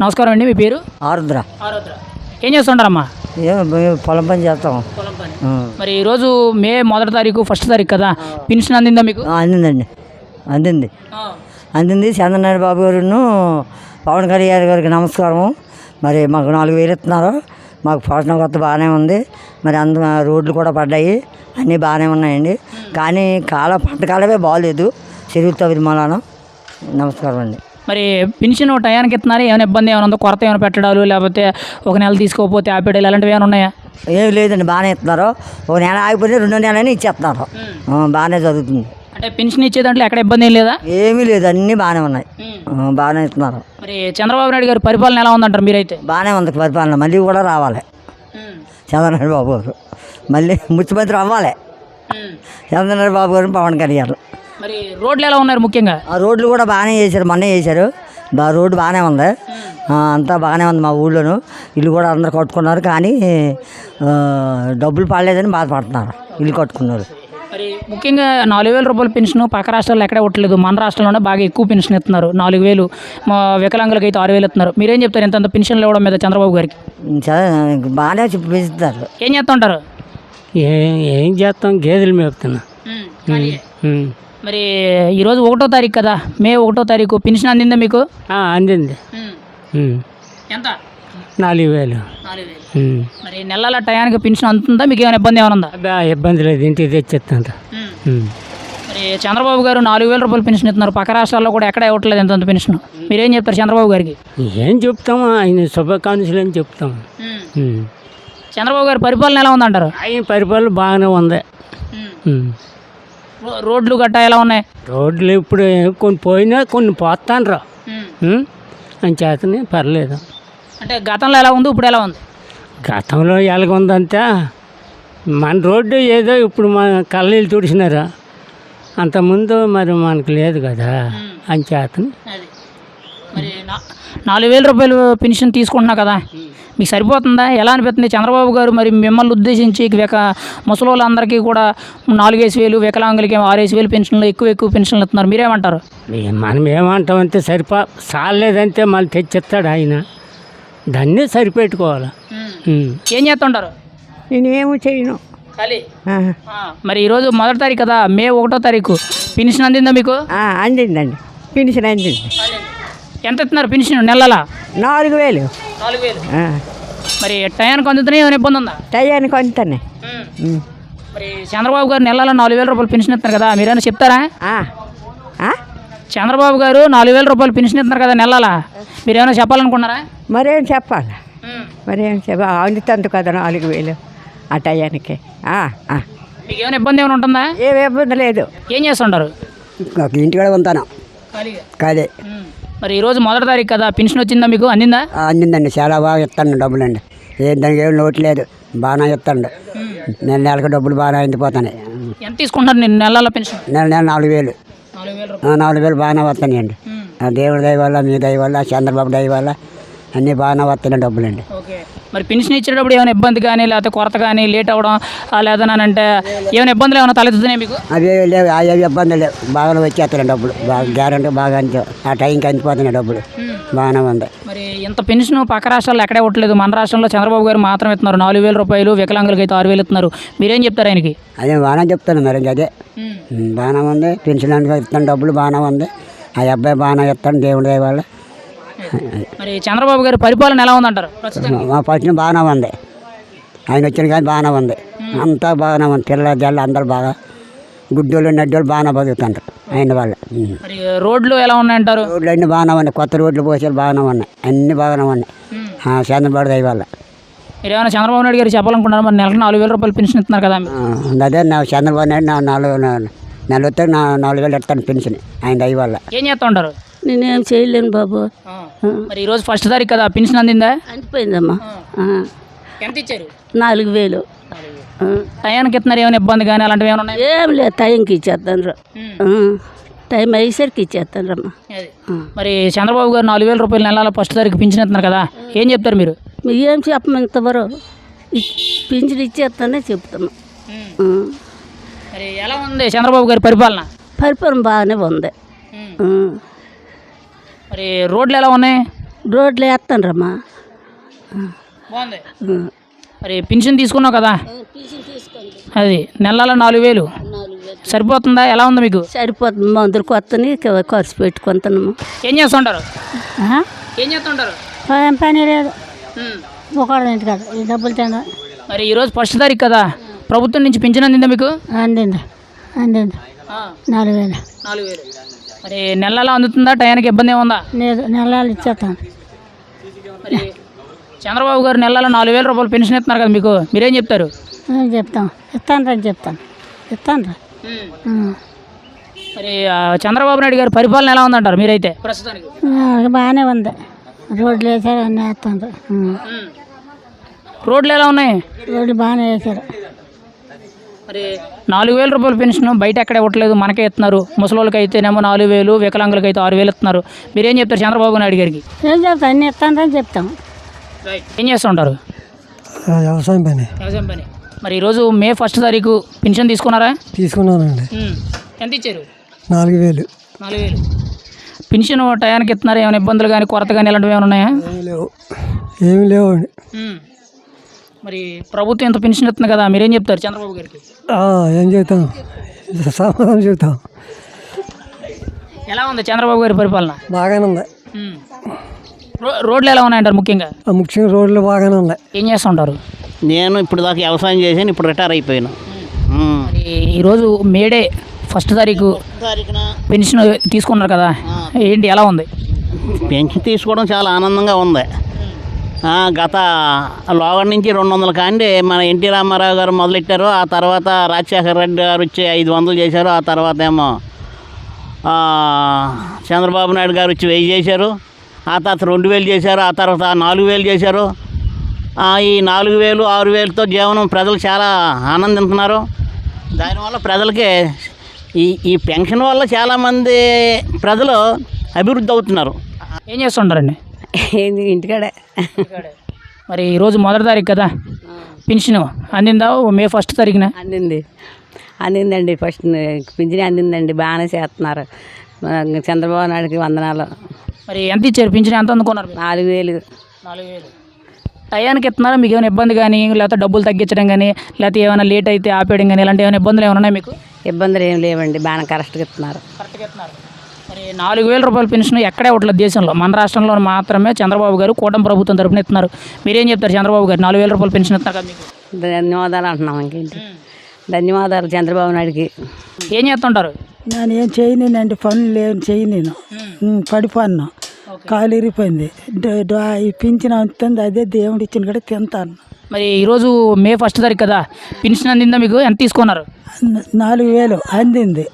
నమస్కారం అండి, మీ పేరు? ఆరుద్ర. ఆరుద్ర. ఏం చేస్తుంటారమ్మా? పొలం పని చేస్తాం. పొలం పని. మరి ఈరోజు మే 1 తారీఖు, ఫస్ట్ తారీఖు కదా, పెన్షన్ అందిందా మీకు? అందిందండి, అందింది. అందింది. చంద్రనారాయణ బాబు గారును పవన్ కళ్యాణ్ గారికి నమస్కారం. మరి మాకు 4,000 ఇస్తున్నారు. మాకు పోషణ కొత్త బాగానే ఉంది. మరి రోడ్లు కూడా పడ్డాయి, అన్నీ బాగానే ఉన్నాయండి. కానీ పంట కాలమే బాగోలేదు, చెరువులు తవ్విది మలాన. నమస్కారం అండి. మరి పెన్షన్ టయానికి ఇస్తున్నారు, ఏమైనా ఇబ్బంది ఏమైనా ఉందో? కొరత ఏమైనా పెట్టడాలు, లేకపోతే ఒక నెల తీసుకోకపోతే ఆపేడాలు అలాంటివి ఏమైనా ఉన్నాయా? ఏం లేదండి, బాగానే ఇస్తున్నారు. ఒక నెల ఆగిపోతే 2 నెలలని ఇచ్చేస్తున్నారు. బాగానే జరుగుతుంది. అంటే పెన్షన్ ఇచ్చే దాంట్లో ఎక్కడ ఇబ్బంది ఏం లేదా? ఏమీ లేదు, అన్నీ బాగానే ఉన్నాయి, బాగానే ఇస్తున్నారు. మరి చంద్రబాబు నాయుడు గారి పరిపాలన ఎలా ఉందంటారు మీరైతే? బాగానే ఉంది పరిపాలన. మళ్ళీ కూడా రావాలి చంద్రనారాయణ బాబు గారు, మళ్ళీ ముఖ్యమంత్రి అవ్వాలి చంద్రనారాయణ బాబు గారు, పవన్ కళ్యాణ్. మరి రోడ్లు ఎలా ఉన్నారు? ముఖ్యంగా ఆ రోడ్లు కూడా బాగానే చేశారు, మొన్నే చేశారు. రోడ్డు బాగానే ఉంది, అంతా బాగానే ఉంది. మా ఊళ్ళోను ఇల్లు కూడా అందరు కట్టుకున్నారు. కానీ డబ్బులు పడలేదని బాధపడుతున్నారు ఇల్లు కట్టుకున్నారు. మరి ముఖ్యంగా 4,000 రూపాయల పెన్షన్ పక్క రాష్ట్రాల్లో ఎక్కడే ఇవ్వట్లేదు, మన రాష్ట్రంలోనే బాగా ఎక్కువ పెన్షన్ ఇస్తున్నారు. 4,000, మా వికలాంగులకి అయితే 6,000 ఇస్తున్నారు. మీరేం చెప్తారు ఇంత పెన్షన్లు ఇవ్వడం మీద చంద్రబాబు గారికి? బాగానే పెంచుతారు. ఏం చేస్తుంటారు? ఏం చేస్తాం, గేదెలు మేపుతున్నా. మరి ఈరోజు 1వ తారీఖు కదా, మే 1వ తారీఖు, పెన్షన్ అందిందా మీకు? అందింది. ఎంత? 4,000. మరి నెలల టయానికి పెన్షన్ అందుతుందా? మీకు ఏమైనా ఇబ్బంది ఏమైనా ఉందా? ఇబ్బంది లేదు, ఇంటికి తెచ్చిస్తాంట. మరి చంద్రబాబు గారు 4,000 రూపాయలు పెన్షన్ ఇస్తున్నారు, పక్క రాష్ట్రాల్లో కూడా ఎక్కడ ఇవ్వట్లేదు ఎంత పెన్షన్. మీరేం చెప్తారు చంద్రబాబు గారికి? ఏం చెప్తాము, ఆయన శుభాకాంక్షలు అని చెప్తాము. చంద్రబాబు గారి పరిపాలన ఎలా ఉందంటారు? ఆయన పరిపాలన బాగానే ఉంది. రోడ్లు గట్టా ఎలా ఉన్నాయి? రోడ్లు ఇప్పుడు కొన్ని పోయినా కొన్ని పోతాన్రా అని చేతనే పర్లేదు. అంటే గతంలో ఎలా ఉంది, ఇప్పుడు ఎలా ఉంది? గతంలో ఎలాగుందంటే మన రోడ్డు ఏదో ఇప్పుడు మన కళ్ళీళ్ళు తుడిచినారా, అంతకుముందు మరి మనకు లేదు కదా అని చేతని. మరి 4,000 రూపాయలు పెన్షన్ తీసుకుంటున్నా కదా, మీకు సరిపోతుందా? ఎలా అనిపిస్తుంది? చంద్రబాబు గారు మరి మిమ్మల్ని ఉద్దేశించి ముసలి వాళ్ళందరికీ కూడా 4,000, వికలాంగులకి 6,000 పెన్షన్లు, ఎక్కువ పెన్షన్లు ఇస్తున్నారు. మీరేమంటారు? మనం ఏమంటామంటే సాలేదంటే మళ్ళీ తెచ్చిస్తాడు ఆయన, దాన్ని సరిపెట్టుకోవాలి. ఏం చేస్తుంటారు? నేనేమో చేయను. మరి ఈరోజు 1వ తారీఖు కదా, మే 1వ తారీఖు, పెన్షన్ అందిందా మీకు? అందిందండి, పెన్షన్ అందింది. ఎంత ఇస్తున్నారు పెన్షన్ నెలలా? 4,000. 4,000. మరి టయానికి అందుతున్నాయి, ఏమైనా ఇబ్బంది ఉందా? టయానికి అందుతున్నాయి. మరి చంద్రబాబు గారు నెలలో 4,000 రూపాయలు పెన్షన్ ఇస్తున్నారు కదా, మీరైనా చెప్తారా? చంద్రబాబు గారు 4,000 రూపాయలు పెన్షన్ ఇస్తున్నారు కదా నెలలా, మీరేమైనా చెప్పాలనుకున్నారా? మరేం చెప్పాలి, మరేం చెప్పాలి, అందుతుంది కదా 4,000 ఆ టయానికి. మీకు ఏమైనా ఇబ్బంది ఏమైనా ఉంటుందా? ఏమి ఇబ్బంది లేదు. ఏం చేస్తుంటారు? ఇంటికాడ ఉంటాను కాదే. మరి ఈరోజు 1వ తారీఖు కదా, పెన్షన్ వచ్చిందా మీకు? అందిందా? అందిందండి, చాలా బాగా ఇస్తాను డబ్బులు అండి. దానికి ఏమి లోటు లేదు, బాగా ఇస్తాడు. నెలకు డబ్బులు బాగా అందిపోతాయి. ఎంత తీసుకుంటారు నేను నెలల పెన్షన్? నెల 4,000. 4,000 బాగానే వస్తాయండి. దేవుడి దయ వల్ల, మీ దయ వల్ల, చంద్రబాబు దయ వల్ల అన్నీ బాగానే వస్తున్నాయి డబ్బులు అండి. మరి పెన్షన్ ఇచ్చేటప్పుడు ఏమైనా ఇబ్బంది కానీ, లేకపోతే కొరత కానీ, లేట్ అవ్వడం లేదనంటే ఏమైనా ఇబ్బందులు ఏమైనా తలెత్తుతున్నాయి మీకు? అవి లేవు, అవి ఇబ్బంది లేవు, బాగానే వచ్చేస్తున్నాయి డబ్బులు. బాగా గ్యారంటీ బాగా ఆ టైంకి అందిపోతున్నాయి డబ్బులు, బాగానే ఉంది. మరి ఇంత పెన్షన్ పక్క రాష్ట్రాల్లో ఎక్కడే ఇవ్వట్లేదు, మన రాష్ట్రంలో చంద్రబాబు గారు మాత్రం ఇస్తున్నారు. 4,000 రూపాయలు, వికలాంగులకి అయితే 6,000 ఇస్తున్నారు. మీరేం చెప్తారు ఆయనకి? అదే బాగానే చెప్తాను మరి, అదే బాగానే ఉంది. పెన్షన్ ఇస్తాను డబ్బులు బాగానే ఉంది. ఆ అబ్బాయి బాగానే ఇస్తాను దేవుడి దయ వల్ల. మరి చంద్రబాబు గారి పరిపాలన ఎలా ఉందంటారు? మా పరిచయం బాగానే ఉంది, ఆయన వచ్చిన కానీ బాగానే ఉంది, అంతా బాగానే ఉంది. పిల్లల జల్లు అందరూ బాగా, గుడ్డోళ్ళు నడ్డోళ్ళు బాగానే బతుకుతుంటారు ఆయన వల్ల. మరి రోడ్లు ఎలా ఉన్నాయంటారు? రోడ్లు అన్నీ బాగానే ఉన్నాయి, కొత్త రోడ్లు పోసేది బాగానే ఉన్నాయి, అన్నీ బాగానే ఉన్నాయి చంద్రబాబు దయ వల్ల. మీరు ఏమైనా చంద్రబాబు నాయుడు గారు చెప్పాలనుకుంటున్నారు? మరి నెలకు 4,000 రూపాయలు పెన్షన్ ఇస్తున్నారు కదా. అదే చంద్రబాబు నాయుడు నెల వస్తే 4,000 ఇస్తాను పెన్షన్ ఆయన దయ వల్ల. ఏం చేస్తూ ఉంటారు? నేనేం చేయలేను బాబు. మరి ఈరోజు ఫస్ట్ తారీఖు కదా, పెన్షన్ అందిందా? అందిపోయిందమ్మా. ఎంత ఇచ్చారు? 4,000. టయానికి ఇస్తున్నారు, ఏమైనా ఇబ్బంది కానీ అలాంటివి ఏమైనా ఉన్నాయి? ఏం లేదు, టైంకి ఇచ్చేస్తాను. టైం అయ్యేసరికి ఇచ్చేస్తాను రమ్మా. మరి చంద్రబాబు గారు 4,000 రూపాయలు నెలల ఫస్ట్ తారీఖు పెన్షన్ ఇస్తున్నారు కదా, ఏం చెప్తారు మీరు? ఏం చెప్పము, ఇంతవరకు పెన్షన్ ఇచ్చేస్తానే చెప్తాను. మరి ఎలా ఉంది చంద్రబాబు గారి పరిపాలన? పరిపాలన బాగానే ఉంది. మరి రోడ్లు ఎలా ఉన్నాయి? రోడ్లు వేస్తానరమ్మా. బాగుంది. మరి పెన్షన్ తీసుకున్నావు కదా, అది నెలలో 4,000 సరిపోతుందా? ఎలా ఉంది మీకు? సరిపోతుంది, మందులు కొత్తని ఖర్చు పెట్టుకుంటున్నాము. ఏం చేస్తుంటారు? ఏం చేస్తుంటారు? ఏం పని లేదు, ఒకటి ఇంటికాడ ఈ డబ్బులు తిన. మరి ఈరోజు ఫస్ట్ తారీఖు కదా, ప్రభుత్వం నుంచి పింఛన్ అందిందా మీకు? అందింది 4,000. 4,000. మరి నెలలో అందుతుందా? టయానికి ఇబ్బంది ఏముందా? లేదు, నెలలు ఇచ్చేస్తాను. మరి చంద్రబాబు గారు నెలలో 4,000 రూపాయలు పెన్షన్ ఇస్తున్నారు కదా, మీకు మీరేం చెప్తారు? చెప్తాం, ఇస్తాను చెప్తాను. మరి చంద్రబాబు నాయుడు గారి పరిపాలన ఎలా ఉందంటారు మీరైతే ప్రస్తుతానికి? బాగానే ఉంది, రోడ్లు వేసారు, అన్నీ వేస్తాను. రోడ్లు ఎలా ఉన్నాయి? రోడ్లు బాగానే వేసారు. మరి 4,000 రూపాయల పెన్షన్ బయట ఎక్కడ ఇవ్వట్లేదు, మనకే ఇస్తున్నారు. ముసలోళ్ళకి అయితేనేమో 4,000, వికలాంగులకి అయితే 6,000 ఇస్తున్నారు. మీరేం చెప్తారు చంద్రబాబు నాయుడు గారికి? ఏం చెప్తాం, అన్నీ ఇస్తాను చెప్తాం. ఏం చేస్తుంటారు? వ్యవసాయం పని. వ్యవసాయం పని. మరి ఈరోజు మే 1 తారీఖు పెన్షన్ తీసుకున్నారా? తీసుకున్నానండి. ఎంత ఇచ్చారు? 4,000. 4,000. పెన్షన్ టయానికి ఇస్తున్నారు. ఏమైనా ఇబ్బందులు కానీ కొరత కానీ ఇలాంటివి ఏమైనా ఉన్నాయా? ఏమి లేవు అండి. మరి ప్రభుత్వం ఎంత పెన్షన్ ఇస్తుంది కదా, మీరేం చెప్తారు చంద్రబాబు గారికి? ఏం చెప్తాం, సమాధానం చెప్తాం. ఎలా ఉంది చంద్రబాబు గారి పరిపాలన? బాగానే ఉంది. రోడ్లు ఎలా ఉన్నాయంటారు? ముఖ్యంగా రోడ్లు బాగానే ఉన్నాయి. ఏం చేస్తుంటారు? నేను ఇప్పుడు దాకా వ్యవసాయం చేశాను, ఇప్పుడు రిటైర్ అయిపోయాను. మరి ఈరోజు మేడే 1 తారీఖు పెన్షన్ తీసుకున్నారు కదా, ఏంటి ఎలా ఉంది? పెన్షన్ తీసుకోవడం చాలా ఆనందంగా ఉంది. గత లోగడ నుంచి 200 కాండి మన ఎన్టీ రామారావు గారు మొదలెట్టారు. ఆ తర్వాత రాజశేఖర రెడ్డి గారు వచ్చి 500 చేశారు. ఆ తర్వాత ఏమో చంద్రబాబు నాయుడు గారు వచ్చి 1000 చేశారు. ఆ తర్వాత 2,000 చేశారు. ఆ తర్వాత 4,000 చేశారు. ఈ 4,000, 6,000తో జీవనం ప్రజలు చాలా ఆనందిస్తున్నారు. దానివల్ల ప్రజలకి ఈ పెన్షన్ వల్ల చాలామంది ప్రజలు అభివృద్ధి అవుతున్నారు. ఏం చేస్తుంటారండి? ఇంటికాడే. మరి ఈరోజు 1 తారీఖు కదా, పెన్షన్ అందిందా మే 1 తారీఖున? అందిందండి. ఫస్ట్ పింఛన్ అందిందండి, బాగానే చేస్తున్నారు. చంద్రబాబు నాయుడుకి వందనాలు. మరి ఎంత ఇచ్చారు పెన్షన్? ఎంత అందుకున్నారు? 4,000. 4,000. టయానికి ఇస్తున్నారా? మీకు ఏమైనా ఇబ్బంది కానీ, లేకపోతే డబ్బులు తగ్గించడం కానీ, లేకపోతే ఏమైనా లేట్ అయితే ఆపేయడం కానీ, ఇలాంటి ఏమైనా ఇబ్బందులు ఏమైనా ఉన్నాయి మీకు? ఇబ్బందులు ఏం లేవండి, బాగా కరెక్ట్గా ఇస్తున్నారు. కరెక్ట్గా ఇస్తున్నారు. మరి 4,000 రూపాయల పెన్షన్ ఎక్కడే ఇవ్వట్లేదు దేశంలో, మన రాష్ట్రంలో మాత్రమే చంద్రబాబు గారు కూటమి ప్రభుత్వం తరపున ఇస్తున్నారు. మీరేం చెప్తారు? చంద్రబాబు గారు 4,000 రూపాయల పెన్షన్ ఇస్తున్నారు కదా మీకు? ధన్యవాదాలు అంటున్నాం. ఇంకేంటి ధన్యవాదాలు చంద్రబాబు నాయుడుకి. ఏం చేస్తుంటారు? నేను ఏం చేయనండి, పనులు ఏం చేయను, పడిపోను, కాలు ఇరిగిపోయింది. ఈ పింఛన్ అందుతుంది, అదే దేవుడు ఇచ్చిన కూడా తింటాను. మరి ఈరోజు మే 1 తారీఖు కదా, పెన్షన్ అందిందా మీకు? ఎంత తీసుకున్నారు? 4,000 అందింది.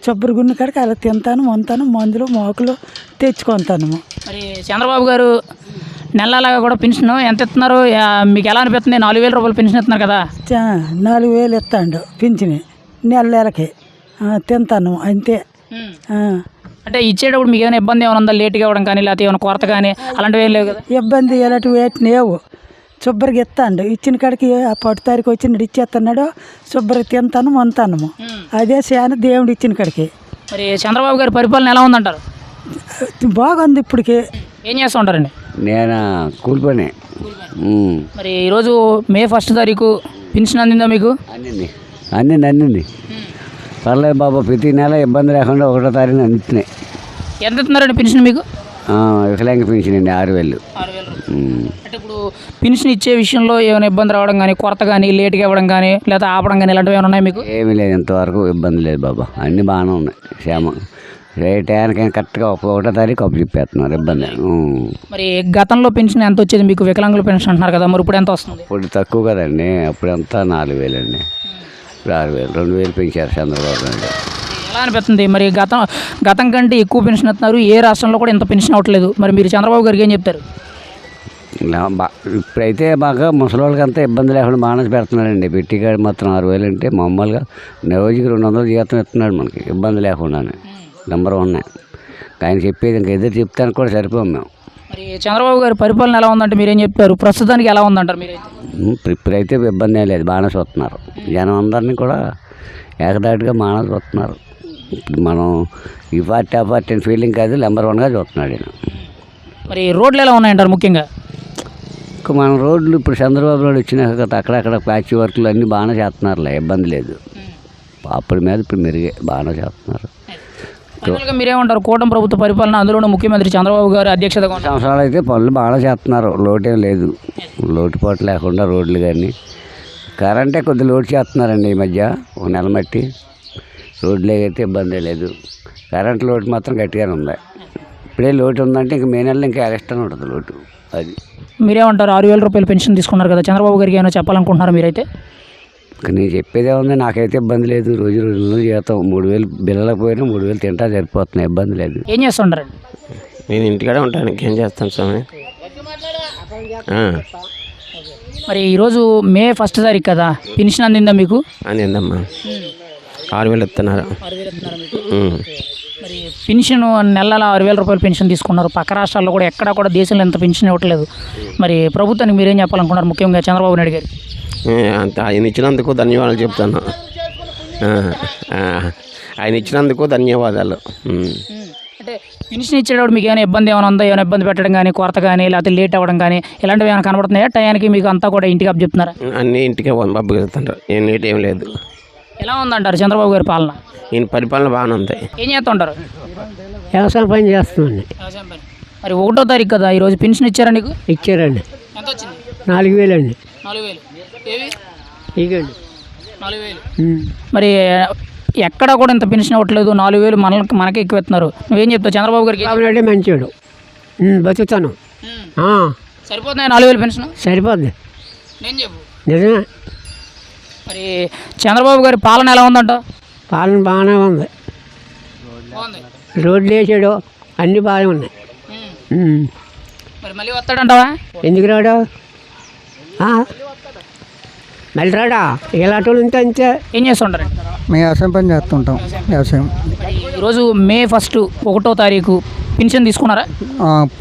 చొబ్బరి గుండె కాడికి అలా తింటాను, వంతాను, మందులు మోకులు తెచ్చుకుంటాను. మరి చంద్రబాబు గారు నెలలాగా కూడా పెన్షన్ ఎంత ఇస్తున్నారు? మీకు ఎలా అనిపిస్తుంది? 4,000 రూపాయలు పెన్షన్ ఇస్తున్నారు కదా. 4,000 ఇస్తాడు పింఛని, నెలకి తింటాను అంతే. అంటే ఇచ్చేటప్పుడు మీకు ఏమైనా ఇబ్బంది ఏమైనా ఉందా? లేట్గా ఇవ్వడం కానీ, లేకపోతే ఏమైనా కొరత కానీ అలాంటివి ఏం లేవు కదా? ఇబ్బంది ఎలాంటి వేటిని లేవు. శుభ్రంగా ఇస్తాడు, ఇచ్చిన కాడికి ఆ 10 తారీఖు వచ్చినాడు ఇచ్చేస్తున్నాడు, శుభ్రంగా తింటాను, వంతాను. అదే శాన దేవుడు ఇచ్చిన కాడికి. మరి చంద్రబాబు గారి పరిపాలన ఎలా ఉందంటారు? బాగుంది. ఇప్పటికి ఏం చేస్తూ ఉంటారండి? నేను కూలి పని. మరి ఈరోజు మే 1 తారీఖు పెన్షన్ అందిందా మీకు? అందింది. పర్లేదు బాబా, ప్రతి నెల ఇబ్బంది లేకుండా 1వ తారీఖున అందిస్తున్నాయి. ఎంత ఇస్తున్నారండి పెన్షన్ మీకు? వికలాంగ పెన్షన్ అండి 6,000. అంటే ఇప్పుడు పెన్షన్ ఇచ్చే విషయంలో ఏమైనా ఇబ్బంది రావడం కానీ, కొరత కానీ, లేట్గా ఇవ్వడం కానీ, లేదా ఆపడం కానీ ఇలాంటివి ఏమైనా ఉన్నాయి మీకు? ఏమీ లేదు, ఇంతవరకు ఇబ్బంది లేదు బాబా, అన్నీ బాగానే ఉన్నాయి. క్షేమం టయానికైనా కరెక్ట్గా 1వ తారీఖు అప్పు చెప్పేస్తున్నారు, ఇబ్బంది. మరి గతంలో పెన్షన్ ఎంత వచ్చేది మీకు? వికలాంగుల పెన్షన్ అంటున్నారు కదా, మరి ఇప్పుడు ఎంత వస్తుంది? ఇప్పుడు తక్కువ కదండి, అప్పుడంతా 4,000 అండి, ఇప్పుడు 6,000, 2,000 పెంచారు చంద్రబాబు నాయుడు. ఎలా అనిపిస్తుంది? మరి గతం కంటే ఎక్కువ పెన్షన్ ఇస్తున్నారు, ఏ రాష్ట్రంలో కూడా ఇంత పెన్షన్ అవ్వట్లేదు. మరి మీరు చంద్రబాబు గారికి ఏం చెప్తారు? ఇప్పుడైతే బాగా ముసలి అంతా ఇబ్బంది లేకుండా బాగానే పెడుతున్నాడండి. పెట్టికాడు మాత్రం 6,000 అంటే మామూలుగా రోజుకి 200 జీతం ఇస్తున్నాడు మనకి, ఇబ్బంది లేకుండానే. నెంబర్ 1. ఆయన చెప్పేది ఇంకా ఎదురు చెప్తానికి కూడా సరిపోం మేము. మరి చంద్రబాబు గారి పరిపాలన ఎలా ఉందంటే మీరేం చెప్తారు? ప్రస్తుతానికి ఎలా ఉందంటారు మీరైతే? ఇప్పుడైతే ఇబ్బంది లేదు, బాగానే చూస్తున్నారు. జనం అందరినీ కూడా ఏకదాటిగా బాగానే చూస్తున్నారు. ఇప్పుడు మనం ఈ పార్టీ ఆ పార్టీ అని ఫీలింగ్ కాదు, నెంబర్ 1గా చూస్తున్నాడు ఆయన. మరి రోడ్లు ఎలా ఉన్నాయంటారు ముఖ్యంగా? ఇంకా మన రోడ్లు ఇప్పుడు చంద్రబాబు నాయుడు వచ్చినాక అక్కడక్కడ ప్యాచ్ వర్క్లు అన్నీ బాగానే చేస్తున్నారులే, ఇబ్బంది లేదు. అప్పటి మీద ఇప్పుడు మెరుగే బాగానే చేస్తున్నారు. ఫైనల్గా మీరేమంటారు? కూటమి ప్రభుత్వ పరిపాలన, అందులోనూ ముఖ్యమంత్రి చంద్రబాబు గారు అధ్యక్షతగా ఉన్న సంవత్సరాలు అయితే పనులు బాగా చేస్తున్నారు, లోటేం లేదు. లోటుపాటు లేకుండా రోడ్లు కానీ కరెంటే కొద్ది లోటు చేస్తున్నారండి ఈ మధ్య, ఒక నెల మట్టి. రోడ్లు అయితే ఇబ్బంది లేదు, కరెంట్ లోటు మాత్రం గట్టిగానే ఉంది. ఇప్పుడే లోటు ఉందంటే ఇంక మే నెలలో ఇంకా ఎక్స్ట్రా ఉంటుంది లోటు. అది మీరేమంటారు? 6,000 రూపాయలు పెన్షన్ తీసుకున్నారు కదా, చంద్రబాబు గారికి ఏమైనా చెప్పాలనుకుంటున్నారు మీరైతే? ఇంకా నేను చెప్పేదే ఉంది, నాకైతే ఇబ్బంది లేదు. రోజు జీతం 3,000 బిల్లలకు పోయినా 3,000 తింటా సరిపోతున్నాయి, ఇబ్బంది లేదు. ఏం చేస్తుంటారండి? నేను ఇంటికాడే ఉంటాను, ఇంకేం చేస్తాను స్వామి. మరి ఈరోజు మే 1 తారీఖు కదా, పెన్షన్ అందిందా మీకు? అందిందమ్మా, 6,000 ఇస్తున్నారు. మరి పెన్షన్ నెల 6,000 రూపాయలు పెన్షన్ తీసుకున్నారు. పక్క రాష్ట్రాల్లో కూడా ఎక్కడా కూడా దేశంలో ఎంత పెన్షన్ ఇవ్వట్లేదు. మరి ప్రభుత్వానికి మీరేం చెప్పాలనుకున్నారు, ముఖ్యంగా చంద్రబాబు నాయుడు గారు? అంత ఆయన ఇచ్చినందుకు ధన్యవాదాలు చెప్తాను. ఆయన ఇచ్చినందుకు ధన్యవాదాలు. అంటే పెన్షన్ ఇచ్చేటప్పుడు మీకు ఏమైనా ఇబ్బంది ఏమైనా ఉందా? ఏమైనా ఇబ్బంది పెట్టడం కానీ, కొరత కానీ, లేకపోతే లేట్ అవ్వడం కానీ ఇలాంటివి ఏమైనా కనబడుతున్నాయా? టయానికి మీకు అంతా కూడా ఇంటికి అప్ చెప్తున్నారా? అన్నీ ఇంటికే పంపుతుంటారు, ఏం లేట్ ఏం లేదు. ఎలా ఉందంటారు చంద్రబాబు గారి పాలన? ఈయన పరిపాలన బాగానే ఉంది. ఏం చేస్తుంటారు? వ్యవసాయం పని చేస్తున్నాండి. మరి 1వ తారీఖు కదా, ఈరోజు పెన్షన్ ఇచ్చారా నీకు? ఇచ్చారండి, ఎంత వచ్చింది? 4,000 అండి. 4,000 ఏవి? ఇగండి 4,000. మరి ఎక్కడా కూడా ఇంత పెన్షన్ ఇవ్వట్లేదు, 4,000 మనకే ఎక్కువ ఇస్తున్నారు. నువ్వేం చెప్తావు చంద్రబాబు గారికి? బాబునాడే మంచివాడు, బతుకుతాను. సరిపోతున్నాయి 4,000 పెన్షన్? సరిపోద్ది, నేను చెప్పు. నిజమే. మరి చంద్రబాబు గారి పాలన ఎలా ఉందంట? పాలన బాగానే ఉంది, బాగుంది. రోడ్లు వేసాడు, అన్నీ బాగానే ఉన్నాయి. మరి మళ్ళీ వస్తాడంటావా? ఎందుకు రాడు? మళ్ళీ రాడా? ఇలాంటి వాళ్ళు ఉంటే అంతే. ఏం చేస్తుంటారు? మేము వ్యవసాయం పని చేస్తుంటాం. వ్యవసాయం ఈరోజు మే 1వ తారీఖు పెన్షన్ తీసుకున్నారా?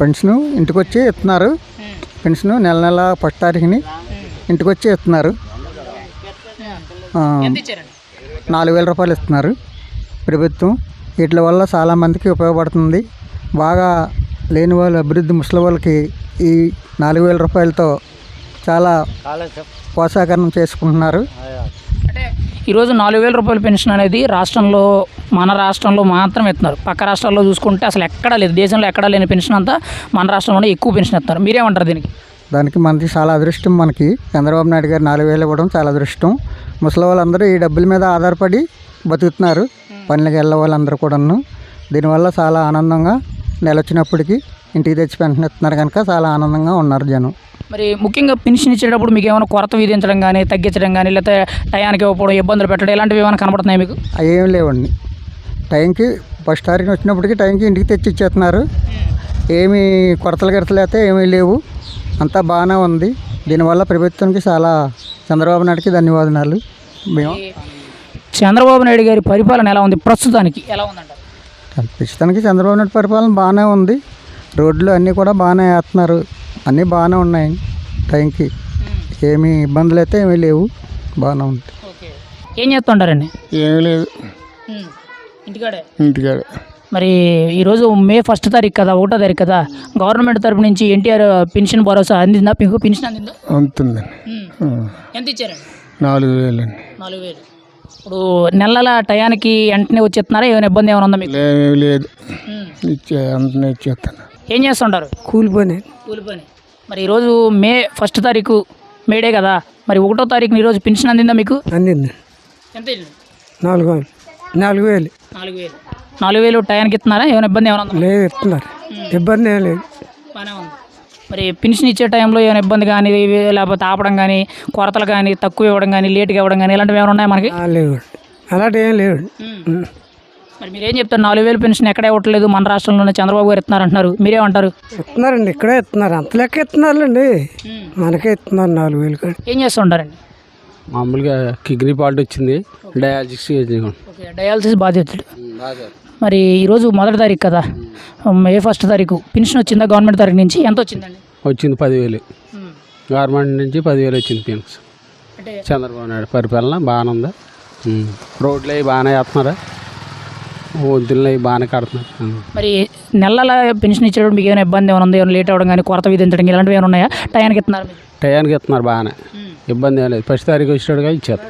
పెన్షన్ ఇంటికి వచ్చి ఇస్తున్నారు. పెన్షన్ నెల 1వ తారీఖుని ఇంటికి వచ్చి ఇస్తున్నారు. 4,000 రూపాయలు ఇస్తున్నారు ప్రభుత్వం. వీటి వల్ల చాలామందికి ఉపయోగపడుతుంది. బాగా లేని వాళ్ళు, అభివృద్ధి ముసలి వాళ్ళకి ఈ 4,000 రూపాయలతో చాలా ప్రోత్సాహకరణం చేసుకుంటున్నారు. అంటే ఈరోజు 4,000 రూపాయల పెన్షన్ అనేది మన రాష్ట్రంలో మాత్రం ఇస్తున్నారు. పక్క రాష్ట్రాల్లో చూసుకుంటే అసలు ఎక్కడా లేదు, దేశంలో ఎక్కడా లేని పెన్షన్ అంతా మన రాష్ట్రంలోనే ఎక్కువ పెన్షన్ ఇస్తున్నారు. మీరేమంటారు దీనికి? దానికి మనకి చాలా అదృష్టం. మనకి చంద్రబాబు నాయుడు గారు 4,000 ఇవ్వడం చాలా అదృష్టం. ముసలి వాళ్ళందరూ ఈ డబ్బుల మీద ఆధారపడి బతుకుతున్నారు, పనులకు వెళ్ళే వాళ్ళందరూ కూడాను. దీనివల్ల చాలా ఆనందంగా నెల వచ్చినప్పటికీ ఇంటికి తెచ్చి పెన్షన్ ఇస్తున్నారు కనుక చాలా ఆనందంగా ఉన్నారు జనం. మరి ముఖ్యంగా పెన్షన్ ఇచ్చేటప్పుడు మీకు ఏమైనా కొరత విధించడం కానీ, తగ్గించడం కానీ, లేకపోతే టయానికి ఇవ్వకపోవడం, ఇబ్బందులు పెట్టడం ఇలాంటివి ఏమైనా కనబడుతున్నాయి మీకు? అవి ఏం లేవండి. టైంకి 1వ తారీఖున వచ్చినప్పటికీ టైంకి ఇంటికి తెచ్చి ఇచ్చేస్తున్నారు. ఏమీ కొరతలు అయితే ఏమీ లేవు, అంతా బాగానే ఉంది. దీనివల్ల ప్రభుత్వానికి చాలా, చంద్రబాబు నాయుడుకి ధన్యవాదాలు. మేము చంద్రబాబు నాయుడు గారి పరిపాలన ఎలా ఉంది ప్రస్తుతానికి? ఎలా ఉందంట? ప్రస్తుతానికి చంద్రబాబు నాయుడు పరిపాలన బాగానే ఉంది. రోడ్లు అన్నీ కూడా బాగానే వేస్తున్నారు, అన్నీ బాగానే ఉన్నాయి. టైంకి ఏమీ ఇబ్బందులు అయితే ఏమీ లేవు, బాగానే ఉంది. ఏం చేస్తుంటారండి? ఏమీ లేదు, ఇంటికాడే. మరి ఈరోజు మే 1 తారీఖు కదా, 1వ తారీఖు కదా, గవర్నమెంట్ తరపు నుంచి ఎన్టీఆర్ పెన్షన్ భరోసా అందిందా మీకు? పెన్షన్ అందిందా? ఉంటుందండి. ఎంత ఇచ్చారండి? 4,000 అండి. 4,000. ఇప్పుడు నెలల టయానికి వెంటనే వచ్చేస్తున్నారా? ఏమైనా ఇబ్బంది ఏమైనా ఉందా మీకు? లేదు, ఇచ్చేస్తాను. ఏం చేస్తుంటారు? కూలి పని. మరి ఈరోజు మే 1 తారీఖు మేడే కదా, మరి 1వ తారీఖున ఈరోజు పెన్షన్ అందిందా మీకు? అందింది. ఎంత? 4,000. 4,000 టయానికి ఇస్తున్నారా? ఏమైనా ఇబ్బంది ఏమైనా ఉందా? లేదు, ఇస్తున్నారు, ఇబ్బంది ఏం లేదు. బాగానే ఉంది. మరి పెన్షన్ ఇచ్చే టైంలో ఏమైనా ఇబ్బంది కానీ, లేకపోతే ఆపడం కానీ, కొరతలు కానీ, తక్కువ ఇవ్వడం కానీ, లేట్గా ఇవ్వడం కానీ ఇలాంటివి ఏమైనా ఉన్నాయా మనకి? లేవు, అలాంటి ఏం లేవు. మరి మీరేం చెప్తారు? 4,000 పెన్షన్ ఎక్కడ ఇవ్వట్లేదు, మన రాష్ట్రంలోనే చంద్రబాబు గారు ఇస్తున్నారు అంటున్నారు, మీరేమంటారు? ఇస్తున్నారండి, ఇక్కడే ఇస్తున్నారు, అంత లెక్క ఇస్తున్నారులేండి, మనకే ఇస్తున్నారు 4,000 కాదు. ఏం చేస్తుంటారండి? మామూలుగా కిడ్నీ ఫాల్ట్ వచ్చింది, డయాలసిస్ బాధితుడు. మరి ఈరోజు 1వ తారీఖు కదా, మే 1 తారీఖు పెన్షన్ వచ్చిందా గవర్నమెంట్ తరఫు నుంచి? ఎంత వచ్చిందండి? వచ్చింది 10,000. గవర్నమెంట్ నుంచి 10,000 వచ్చింది పెన్షన్. చంద్రబాబు నాయుడు పరిపాలన బాగానే ఉంది. రోడ్లు అవి బాగానే వేస్తున్నారా? వద్దులు అవి బాగానే కడుతున్నారు. మరి నెలల పెన్షన్ ఇచ్చేటప్పుడు మీకు ఏమైనా ఇబ్బంది ఏమైనా ఉంది? ఏమైనా లేట్ అవ్వడం కానీ కొరత విధించడం ఇలాంటివి ఏమైనా ఉన్నాయా? టయానికి ఇస్తున్నారు మీరు? టయానికి ఇస్తున్నారు బాగానే, ఇబ్బంది ఏం లేదు. ఫస్ట్ తారీఖు వచ్చేటట్టుగా ఇచ్చారు.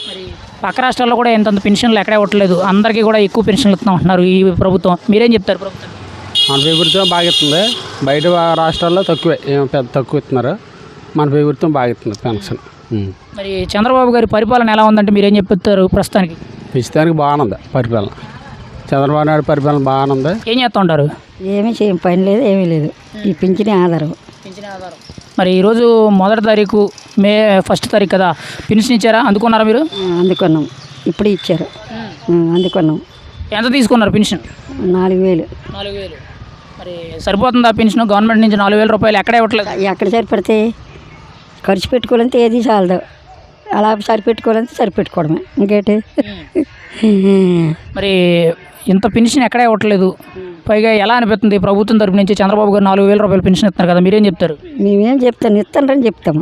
మరి పక్క రాష్ట్రాల్లో కూడా ఇంతంత పెన్షన్లు ఎక్కడే ఇవ్వట్లేదు, అందరికీ కూడా ఎక్కువ పెన్షన్లు ఇస్తున్నాం అంటున్నారు ఈ ప్రభుత్వం. మీరేం చెప్తారు ప్రభుత్వం? మన ప్రభుత్వం బాగా ఇస్తుంది, బయట రాష్ట్రాల్లో తక్కువే, ఏం పెద్ద తక్కువ ఇస్తున్నారు. మన ప్రభుత్వం బాగా ఇస్తుంది పెన్షన్. మరి చంద్రబాబు గారి పరిపాలన ఎలా ఉందంటే మీరేం చెప్తారు ప్రస్తుతానికి? ప్రస్తుతానికి బాగానే ఉంది పరిపాలన. చంద్రబాబు నాయుడు పరిపాలన బాగానే ఉంది. ఏం చేస్తూ ఉంటారు? ఏమీ చేయం, పని లేదు, ఏమీ లేదు. ఈ పింఛనే ఆధారం. మరి ఈరోజు 1వ తారీఖు మే 1 తారీఖు కదా, పెన్షన్ ఇచ్చారా? అందుకున్నారా మీరు? అందుకున్నాం, ఇప్పుడు ఇచ్చారు. అందుకున్నాం. ఎంత తీసుకున్నారు పెన్షన్? 4,000. 4,000. మరి సరిపోతుందా పెన్షన్? గవర్నమెంట్ నుంచి 4,000 రూపాయలు ఎక్కడ ఇవ్వట్లేదు. ఎక్కడ సరిపడితే ఖర్చు పెట్టుకోవాలంటే ఏది చాలదు, అలా సరిపెట్టుకోవాలంటే సరిపెట్టుకోవడమే, ఇంకేంటి. మరి ఇంత పెన్షన్ ఎక్కడ ఇవ్వట్లేదు, పైగా ఎలా అనిపిస్తుంది ప్రభుత్వం తరపు నుంచి? చంద్రబాబు గారు 4,000 రూపాయలు పెన్షన్ ఇస్తున్నారు కదా, మీరేం చెప్తారు? మేమేం చెప్తాను, ఇస్తానని చెప్తాము.